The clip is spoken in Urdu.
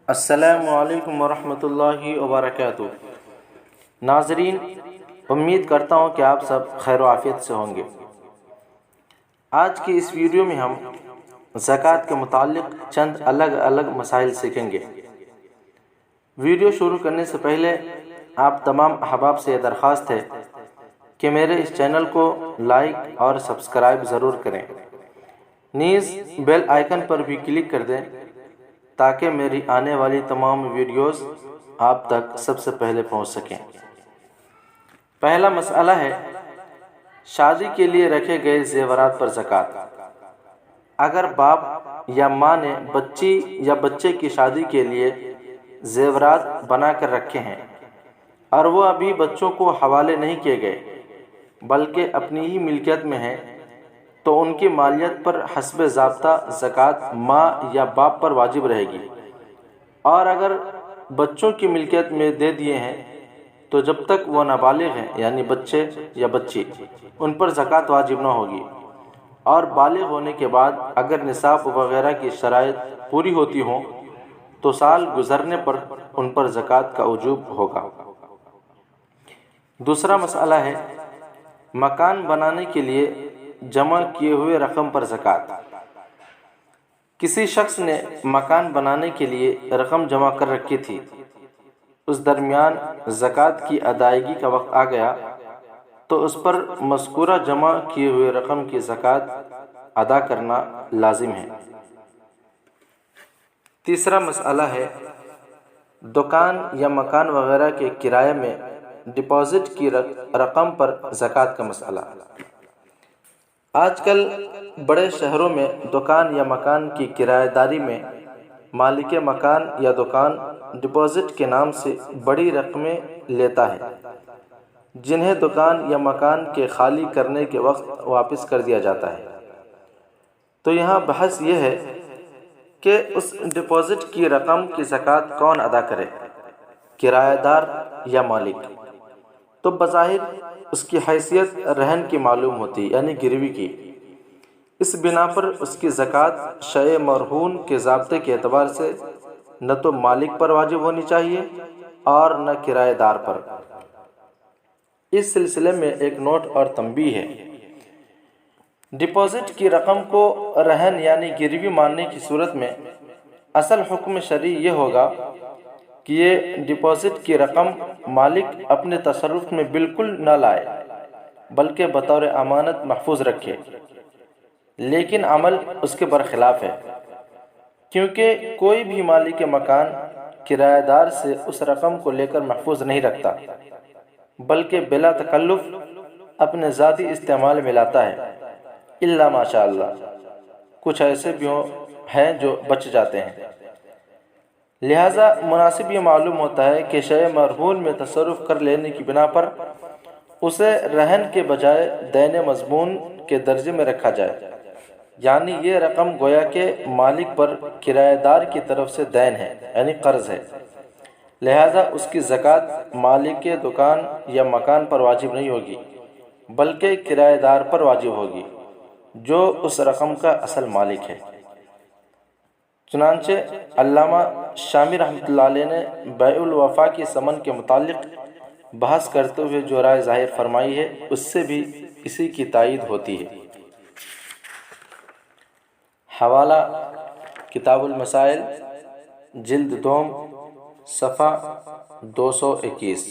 السلام علیکم ورحمۃ اللہ وبرکاتہ۔ ناظرین، امید کرتا ہوں کہ آپ سب خیر و عافیت سے ہوں گے۔ آج کی اس ویڈیو میں ہم زکوٰۃ کے متعلق چند الگ الگ مسائل سیکھیں گے۔ ویڈیو شروع کرنے سے پہلے آپ تمام احباب سے یہ درخواست ہے کہ میرے اس چینل کو لائک اور سبسکرائب ضرور کریں، نیز بیل آئیکن پر بھی کلک کر دیں تاکہ میری آنے والی تمام ویڈیوز آپ تک سب سے پہلے پہنچ سکیں۔ پہلا مسئلہ ہے شادی کے لیے رکھے گئے زیورات پر زکوٰۃ۔ اگر باپ یا ماں نے بچی یا بچے کی شادی کے لیے زیورات بنا کر رکھے ہیں اور وہ ابھی بچوں کو حوالے نہیں کیے گئے بلکہ اپنی ہی ملکیت میں ہیں، تو ان کی مالیت پر حسب ضابطہ زکوٰۃ ماں یا باپ پر واجب رہے گی، اور اگر بچوں کی ملکیت میں دے دیے ہیں تو جب تک وہ نابالغ ہیں یعنی بچے یا بچی، ان پر زکوٰۃ واجب نہ ہوگی، اور بالغ ہونے کے بعد اگر نصاب وغیرہ کی شرائط پوری ہوتی ہوں تو سال گزرنے پر ان پر زکوٰۃ کا وجوب ہوگا۔ دوسرا مسئلہ ہے مکان بنانے کے لیے جمع کیے ہوئے رقم پر زکوٰۃ۔ کسی شخص نے مکان بنانے کے لیے رقم جمع کر رکھی تھی، اس درمیان زکوٰۃ کی ادائیگی کا وقت آ گیا تو اس پر مذکورہ جمع کیے ہوئے رقم کی زکوٰۃ ادا کرنا لازم ہے۔ تیسرا مسئلہ ہے دکان یا مکان وغیرہ کے کرائے میں ڈپازٹ کی رقم پر زکوٰۃ کا مسئلہ۔ آج کل بڑے شہروں میں دکان یا مکان کی کرایہ داری میں مالک مکان یا دکان ڈپازٹ کے نام سے بڑی رقمیں لیتا ہے، جنہیں دکان یا مکان کے خالی کرنے کے وقت واپس کر دیا جاتا ہے۔ تو یہاں بحث یہ ہے کہ اس ڈپازٹ کی رقم کی زکوٰۃ کون ادا کرے، کرایہ دار یا مالک؟ تو بظاہر اس کی حیثیت رہن کی معلوم ہوتی یعنی گروی کی، اس بنا پر اس کی زکوٰۃ شیء مرہون کے ضابطے کے اعتبار سے نہ تو مالک پر واجب ہونی چاہیے اور نہ کرایہ دار پر۔ اس سلسلے میں ایک نوٹ اور تنبیہ ہے۔ ڈپازٹ کی رقم کو رہن یعنی گروی ماننے کی صورت میں اصل حکم شرعی یہ ہوگا کہ یہ ڈپازٹ کی رقم مالک اپنے تصرف میں بالکل نہ لائے بلکہ بطور امانت محفوظ رکھے، لیکن عمل اس کے برخلاف ہے، کیونکہ کوئی بھی مالک مکان کرایہ دار سے اس رقم کو لے کر محفوظ نہیں رکھتا بلکہ بلا تکلف اپنے ذاتی استعمال میں لاتا ہے، الا ماشاء اللہ، کچھ ایسے بھی ہیں جو بچ جاتے ہیں۔ لہٰذا مناسب یہ معلوم ہوتا ہے کہ شیء مرہون میں تصرف کر لینے کی بنا پر اسے رہن کے بجائے دین مضمون کے درجے میں رکھا جائے، یعنی یہ رقم گویا کہ مالک پر کرایہ دار کی طرف سے دین ہے یعنی قرض ہے، لہٰذا اس کی زکوٰۃ مالک دکان یا مکان پر واجب نہیں ہوگی بلکہ کرایہ دار پر واجب ہوگی جو اس رقم کا اصل مالک ہے۔ چنانچہ علامہ شامی رحمۃ اللہ علیہ نے بیع الوفا کی ثمن کے متعلق بحث کرتے ہوئے جو رائے ظاہر فرمائی ہے اس سے بھی اسی کی تائید ہوتی ہے۔ حوالہ کتاب المسائل جلد دوم صفحہ 221۔